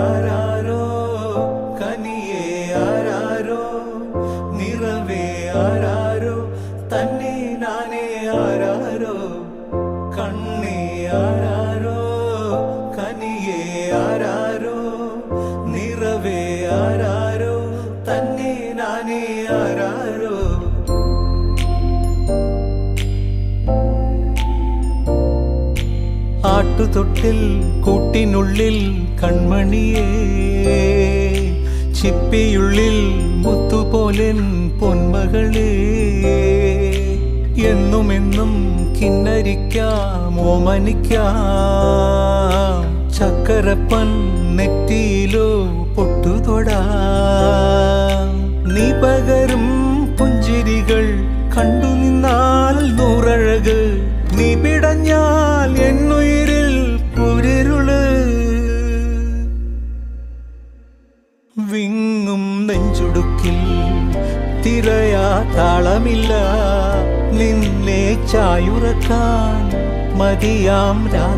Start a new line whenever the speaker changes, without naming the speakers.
ആരാരോ കനിയേ ആരാരോ നിറവേ ആരാരോ തന്നെ നാനേ ആരാരോ കണ്ണേ ആരാരോ കനിയേ ആരാരോ നിറവേ ആരാരോ തന്നെ നാനേ ആരാരോ ആട്ടുതൊട്ടിൽ കൂട്ടിനുള്ളിൽ കൺമണിയേ ചിപ്പിയുള്ളിൽ മുത്തുപോലെൻ പൊന്മകളേ എന്നുമെന്നും കിന്നരിക്കാം ഓമനിക്കാം ചക്കരപ്പൻ നെറ്റിയിലോ പൊട്ടുതൊടാം നീ പകരും പുഞ്ചിരികൾ കണ്ടു നിന്നാൽ നൂറഴക് നീ പിടഞ്ഞാൽ എന്നുയിരിൽ കുരിരുള് വിങ്ങും നെഞ്ചുടുക്കിൽ തിരയാ താളമില്ല നിന്നെ ചായുറക്കാൻ മതിയാം രാഗ